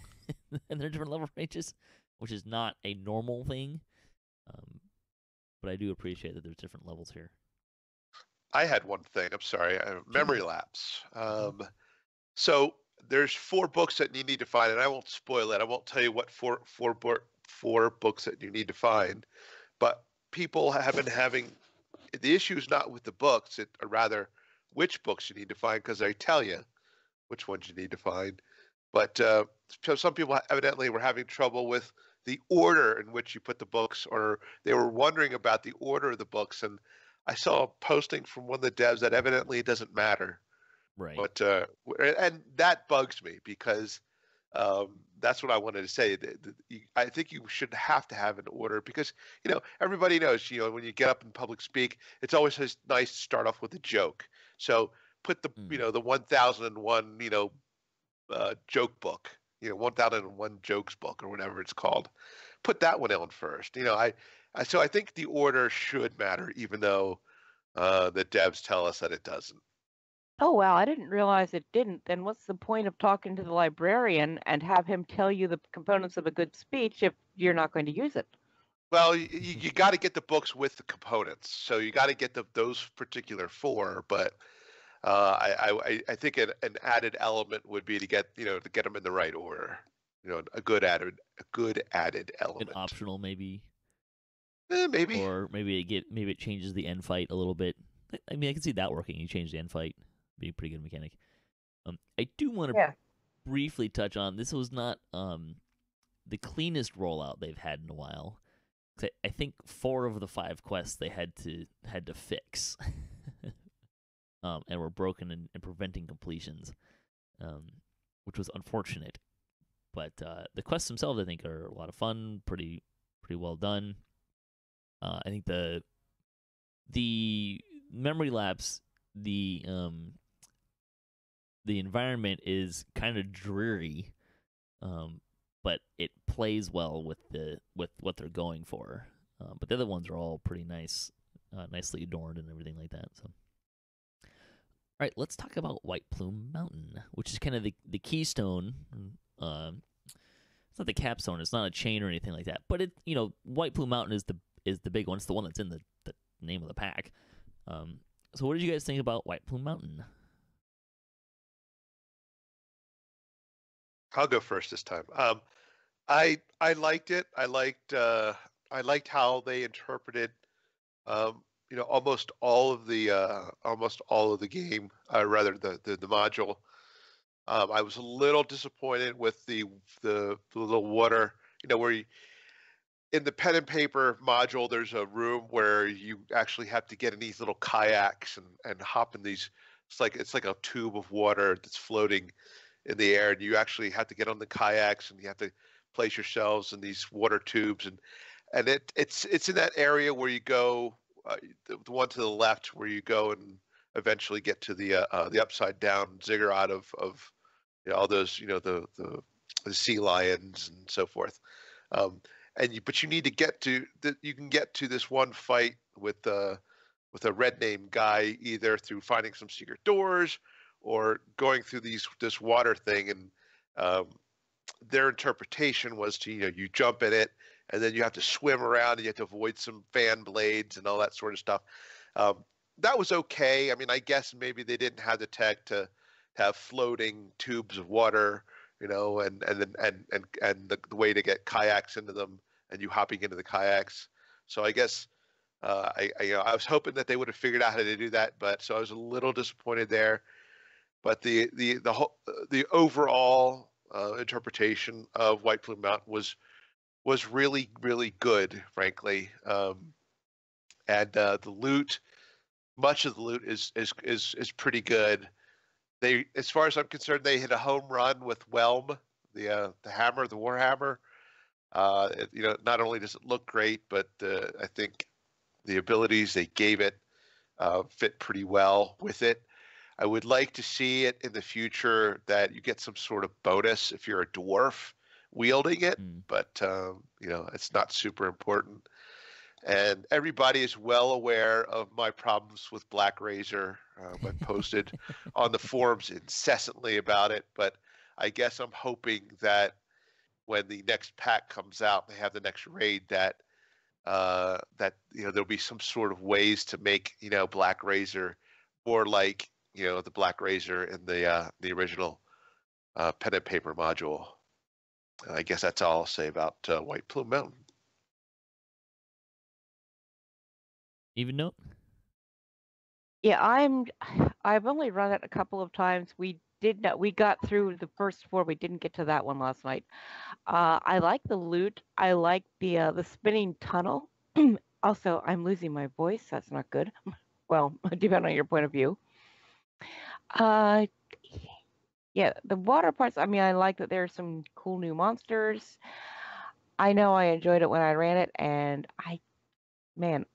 and they're different level ranges, which is not a normal thing. But I do appreciate that there's different levels here. I had one thing. I'm sorry. Memory lapse. So there's 4 books that you need to find, and I won't spoil it. I won't tell you what four books that you need to find, but people have been having the issue is not with the books, or rather which books you need to find, because they tell you which ones you need to find. But so some people evidently were having trouble with the order in which you put the books, or they were wondering about the order of the books. And I saw a posting from one of the devs that evidently it doesn't matter. Right. But and that bugs me, because that's what I wanted to say. I think you should have to have an order, because everybody knows when you get up in public speak, it's always nice to start off with a joke. So put the the 1001 joke book, 1001 jokes book, or whatever it's called. Put that one on first. So I think the order should matter, even though the devs tell us that it doesn't. Oh, wow, I didn't realize it didn't. Then what's the point of talking to the librarian and have him tell you the components of a good speech if you're not going to use it? Well, you got to get the books with the components, so you got to get those particular 4. But I think an added element would be to get them in the right order. A good added element. An optional maybe. Maybe. Or maybe it changes the end fight a little bit. I mean, I can see that working. You change the end fight. Be a pretty good mechanic. I do want to briefly touch on, this was not the cleanest rollout they've had in a while. I think 4 of the 5 quests they had to fix, and were broken and preventing completions, which was unfortunate. But the quests themselves, I think, are a lot of fun, pretty well done. I think the memory lapse, the environment is kind of dreary, but it plays well with what they're going for. But the other ones are all pretty nice, nicely adorned and everything like that. So, all right, let's talk about White Plume Mountain, which is kind of the keystone. It's not the capstone. It's not a chain or anything like that. But White Plume Mountain is the big one. It's the one that's in the name of the pack. So what did you guys think about White Plume Mountain? I'll go first this time. I liked it. I liked how they interpreted almost all of the game, rather the module. I was a little disappointed with the little water, where in the pen and paper module, there's a room where you actually have to get in these little kayaks and hop in these. It's like a tube of water that's floating in the air, and you actually have to get on the kayaks, and you have to place yourselves in these water tubes, and it's in that area where you go, the one to the left, where you go and eventually get to the upside down ziggurat of all those the sea lions and so forth. But you need to get to you can get to this one fight with a red name guy, either through finding some secret doors or going through this water thing. And their interpretation was to you jump in it, and then you have to swim around, and you have to avoid some fan blades and all that sort of stuff. That was okay. I mean, I guess maybe they didn't have the tech to have floating tubes of water, and the way to get kayaks into them, and you hopping into the kayaks. So I guess I was hoping that they would have figured out how to do that, but so I was a little disappointed there. But the overall interpretation of White Plume Mountain was really, really good, frankly. And the loot, much of the loot is pretty good. They, as far as I'm concerned, they hit a home run with Whelm, the hammer, the Warhammer. Not only does it look great, but I think the abilities they gave it fit pretty well with it. I would like to see it in the future that you get some sort of bonus if you're a dwarf wielding it, but it's not super important. And everybody is well aware of my problems with Black Razor. I've posted on the forums incessantly about it, but I guess I'm hoping that when the next pack comes out, they have the next raid, that there'll be some sort of ways to make Black Razor more like the Black Razor in the original pen and paper module. And I guess that's all I'll say about White Plume Mountain. Evennote? Yeah, I've only run it a couple of times. We got through the first 4. We didn't get to that one last night. I like the loot. I like the spinning tunnel. Also, I'm losing my voice. That's not good. Well, depending on your point of view. Yeah, the water parts. I mean, I like that there's some cool new monsters. I know I enjoyed it when I ran it, and I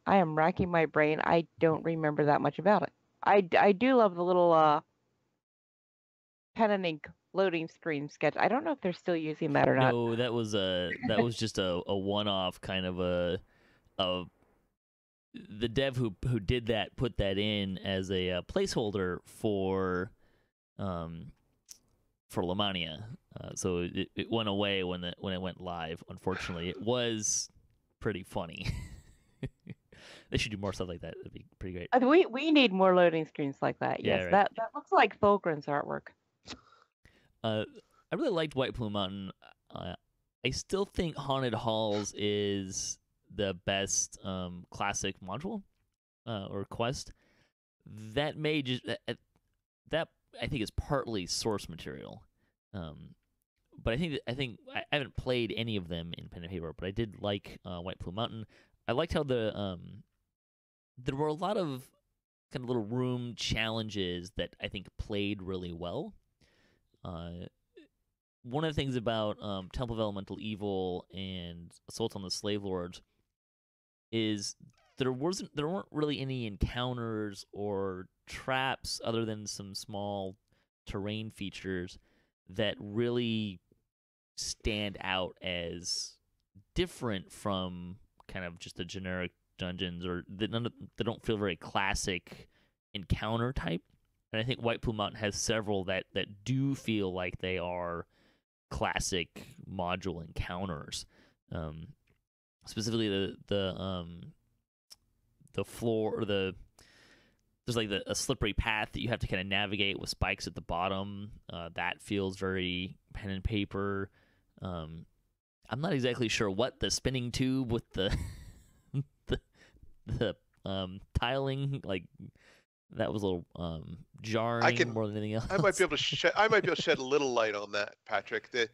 am racking my brain. I don't remember that much about it. I do love the little pen and ink loading screen sketch. I don't know if they're still using that or not. No, that was just a one-off kind of a the dev who did that put that in as a placeholder for Lamania. So it went away when it went live. Unfortunately, it was pretty funny. They should do more stuff like that. That'd be pretty great. We need more loading screens like that. Yeah, Yes, right. that looks like Fulgrim's artwork. I really liked White Plume Mountain. I still think Haunted Halls is the best classic module or quest. That may just that I think is partly source material. But I think I haven't played any of them in pen and paper, but I did like White Plume Mountain. I liked how there were a lot of kind of little room challenges that I think played really well. One of the things about Temple of Elemental Evil and Assault on the Slave Lords is there weren't really any encounters or traps other than some small terrain features that really stand out as different from kind of just the generic dungeons, or they don't feel very classic encounter type. And I think White Plume Mountain has several that do feel like they are classic module encounters. Specifically the floor, or there's like a slippery path that you have to kind of navigate with spikes at the bottom. That feels very pen and paper. I'm not exactly sure what the spinning tube with the tiling, like, that was a little jarring more than anything else. I might be able to shed a little light on that, Patrick. The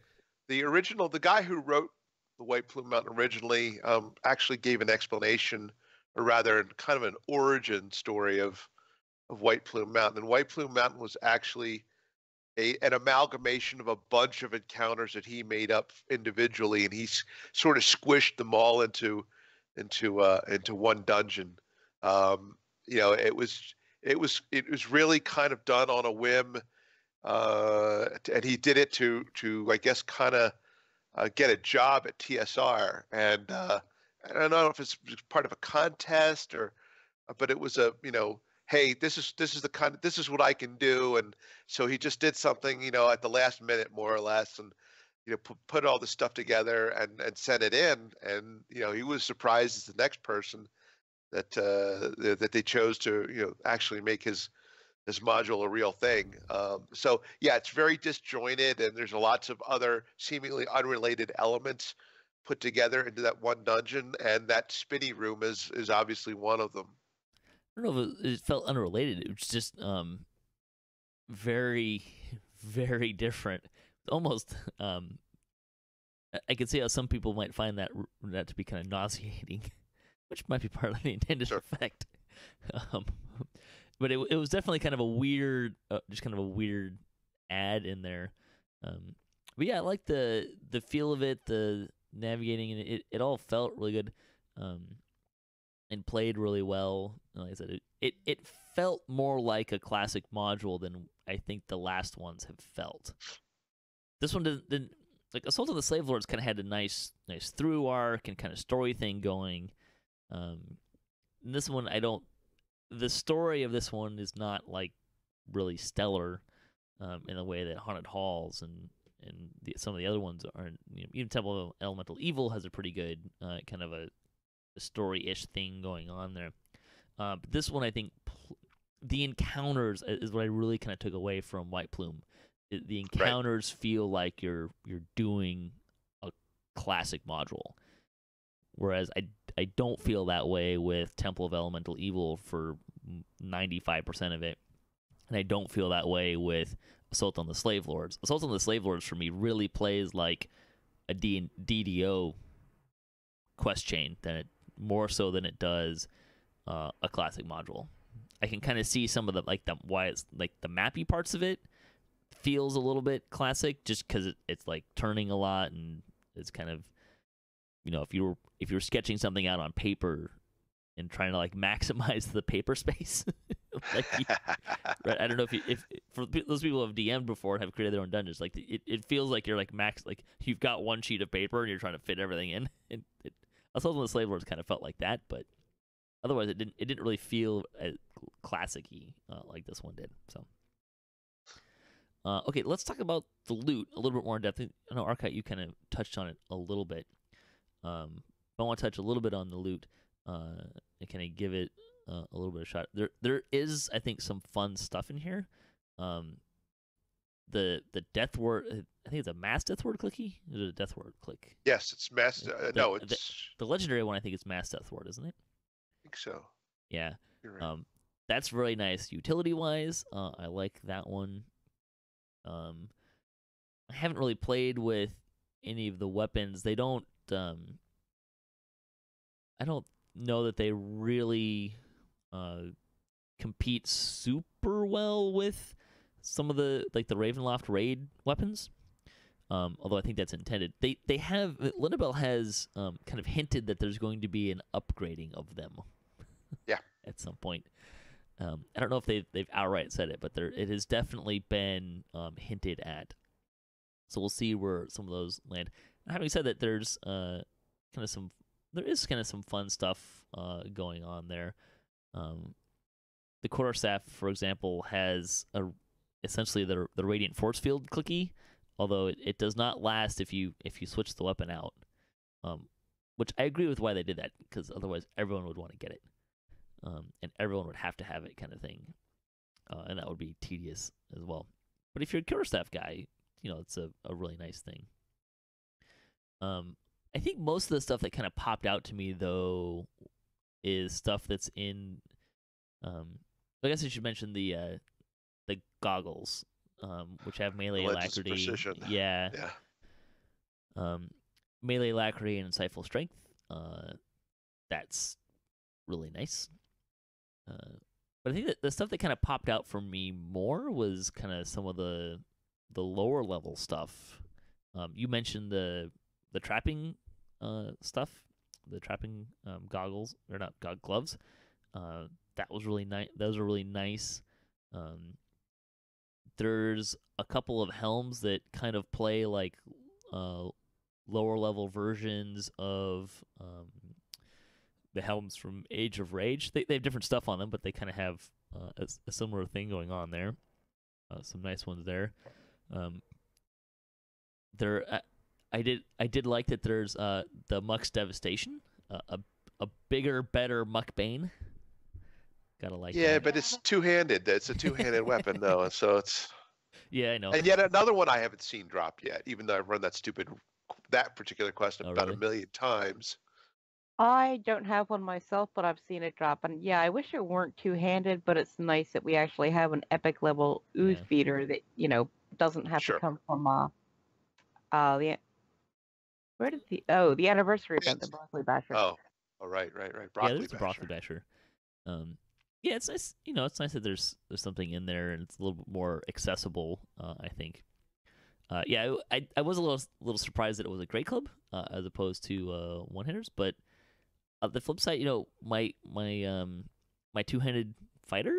guy who wrote the White Plume Mountain originally actually gave an explanation, or rather kind of an origin story of White Plume Mountain. And White Plume Mountain was actually an amalgamation of a bunch of encounters that he made up individually, and he's sort of squished them all into one dungeon. It was really kind of done on a whim, and he did it to I guess kind of get a job at TSR, and I don't know if it's part of a contest but it was hey, this is what I can do, and so he just did something at the last minute, more or less, and put all the stuff together and sent it in, and he was surprised as the next person that they chose to actually make his module a real thing. So yeah, it's very disjointed, and there's lots of other seemingly unrelated elements put together into that one dungeon, and that spinny room is obviously one of them. I don't know if it felt unrelated. It was just very, very different. Almost, I could see how some people might find that to be kind of nauseating, which might be part of the intended effect. But it was definitely kind of a weird, ad in there. But yeah, I like the feel of it, the navigating, and it all felt really good. And played really well. Like I said, it felt more like a classic module than I think the last ones have felt. This one didn't like Assault on the Slave Lords kind of had a nice through arc and kind of story thing going. This one, the story of this one is not like really stellar in the way that Haunted Halls and some of the other ones are. Even Temple of Elemental Evil has a pretty good kind of a story-ish thing going on there. But this one, I think, the encounters is what I really kind of took away from White Plume. the encounters feel like you're doing a classic module, whereas I don't feel that way with Temple of Elemental Evil for 95% of it, and I don't feel that way with Assault on the Slave Lords. Assault on the Slave Lords for me really plays like a DDO quest chain more so than it does a classic module. I can kind of see some of the why it's like the mappy parts of it feels a little bit classic, just because it's like turning a lot, and it's kind of, if you're sketching something out on paper and trying to like maximize the paper space, right? I don't know if for those people who have DM'd before and have created their own dungeons, like it feels like you're like you've got one sheet of paper and you're trying to fit everything in. Assault on the Slave Lords kind of felt like that, but otherwise it didn't really feel classic-y like this one did. So. Okay, let's talk about the loot a little bit more in depth. I know, Arkat, you kind of touched on it a little bit. I want to touch a little bit on the loot and kind of give it a little bit of a shot. There is, I think, some fun stuff in here. The death word, I think it's a mass death word clicky. Is it a death word click? Yes, it's mass. No, it's the legendary one. I think it's mass death word, isn't it? I think so. Yeah. You're right. That's really nice utility wise. I like that one. I haven't really played with any of the weapons. They don't. I don't know that they really compete super well with some of the the Ravenloft raid weapons. Although I think that's intended. They have Lynnabel has kind of hinted that there's going to be an upgrading of them. Yeah. At some point. I don't know if they've outright said it, but it has definitely been hinted at. So we'll see where some of those land. Having said that, there is kind of some fun stuff going on there. The quarterstaff, for example, has essentially the radiant force field clicky, although it does not last if you switch the weapon out. Which I agree with why they did that, because otherwise everyone would want to get it. And everyone would have to have it, kind of thing, and that would be tedious as well. But if you're a quarterstaff guy, it's a really nice thing. I think most of the stuff that kind of popped out to me, though, is stuff that's in. I guess I should mention the goggles, which have melee alacrity. Yeah. Melee alacrity and insightful strength. That's really nice. But I think that the stuff that kind of popped out for me more was kind of some of the lower level stuff. You mentioned the trapping stuff, the trapping goggles, or not gloves. That was really nice. Those are really nice. There's a couple of helms that kind of play like lower level versions of the helms from Age of Rage. They have different stuff on them, but they kind of have a similar thing going on there. Some nice ones there. I did like that there's the Muck's Devastation, a bigger, better Muck Bane. Gotta like that. But it's two-handed. It's a two-handed weapon, though, so it's... Yeah, I know. And yet another one I haven't seen drop yet, even though I've run that particular quest about a million times. I don't have one myself, but I've seen it drop. And yeah, I wish it weren't two-handed, but it's nice that we actually have an epic level ooze feeder that, doesn't have to come from the anniversary event, the Broccoli Basher. Oh, right. There's a Broccoli Basher. It's nice. It's nice that there's something in there, and it's a little bit more accessible. I think. I was a little surprised that it was a Great Club as opposed to one-hitters, but the flip side, my two-handed fighter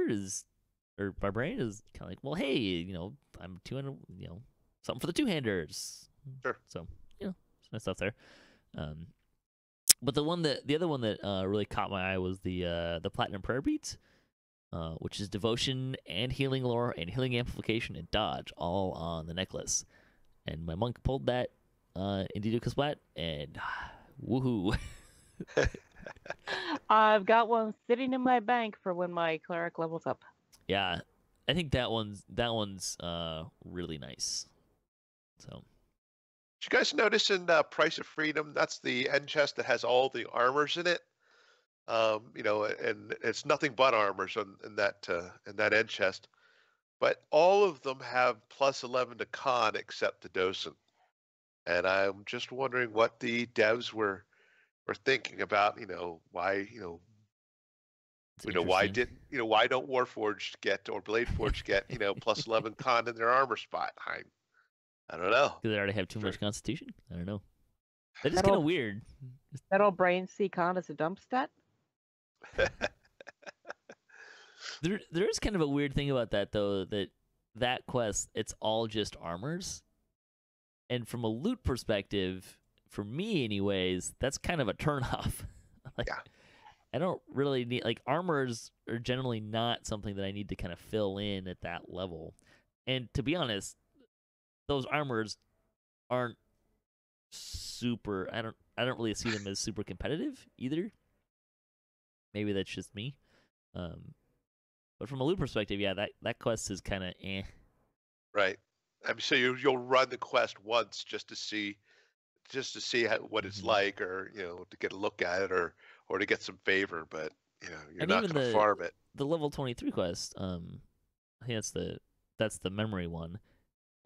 or barbarian is kind of like, well, hey, I'm two-handed, something for the two-handers. Sure. So, some nice stuff there. But the other one that really caught my eye was the Platinum Prayer Beads, which is devotion and healing lore and healing amplification and dodge all on the necklace. And my monk pulled that in DDOCast, and woohoo! I've got one sitting in my bank for when my cleric levels up. Yeah, I think that one's really nice. So, did you guys notice in Price of Freedom, that's the end chest that has all the armors in it? You know, and it's nothing but armors in that end chest. But all of them have +11 to con except the docent. And I'm just wondering what the devs were thinking about, you know, why, why don't Warforged get or Bladeforged get, +11 con in their armor spot? I don't know. Do they already have too much constitution? I don't know. That is kind of weird. That old brain C con is a dump stat? There is kind of a weird thing about that, though, that quest, it's all just armors. And from a loot perspective, for me anyways, that's kind of a turnoff. Like, yeah. I don't really need, like, armors are generally not something that I need to kind of fill in at that level. And to be honest, those armors aren't super, I don't really see them as super competitive either. Maybe that's just me. But from a loot perspective, yeah, that quest is kind of eh. Right. I mean, so you'll run the quest once just to see what it's like, or to get a look at it, or to get some favor. But you're not going to farm it. The level 23 quest, I think that's the memory one.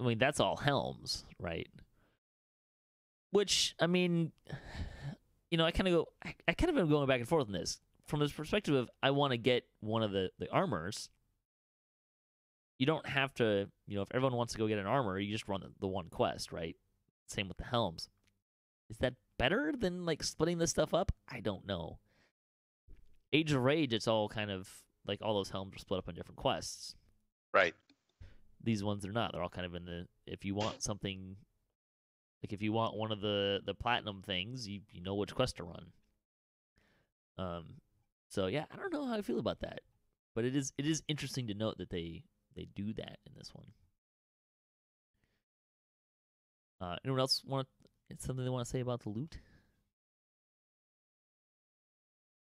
I mean, that's all helms, right? Which, I mean, I kind of am going back and forth on this. From this perspective of, I want to get one of the armors, you don't have to, if everyone wants to go get an armor, you just run the one quest, right? Same with the helms. Is that better than, like, splitting this stuff up? I don't know. Age of Rage, it's all kind of, like, all those helms are split up in different quests. Right. These ones are not. They're all kind of in the, if you want something, like, if you want one of the platinum things, you know which quest to run. So yeah, I don't know how I feel about that, but it is interesting to note that they do that in this one. Anyone else something they want to say about the loot?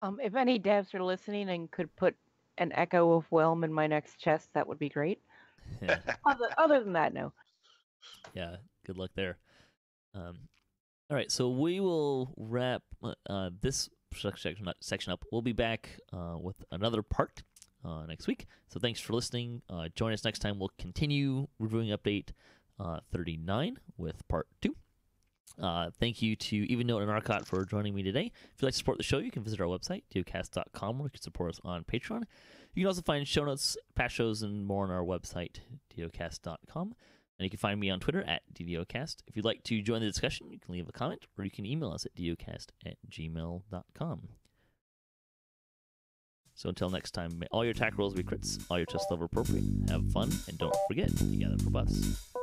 If any devs are listening and could put an Echo of Whelm in my next chest, that would be great. Other than that, no. Yeah, good luck there. All right, so we will wrap this section up. We'll be back with another part next week. So thanks for listening. Join us next time. We'll continue reviewing update 39 with part 2. Thank you to Evennote and Arkat for joining me today. If you'd like to support the show, you can visit our website, DDOCast.com, where you can support us on Patreon. You can also find show notes, past shows, and more on our website, DDOCast.com. And you can find me on Twitter at DDOCast. If you'd like to join the discussion, you can leave a comment, or you can email us at DDOCast@gmail.com. So until next time, may all your attack rolls be crits, all your chest level appropriate. Have fun, and don't forget to gather for buffs.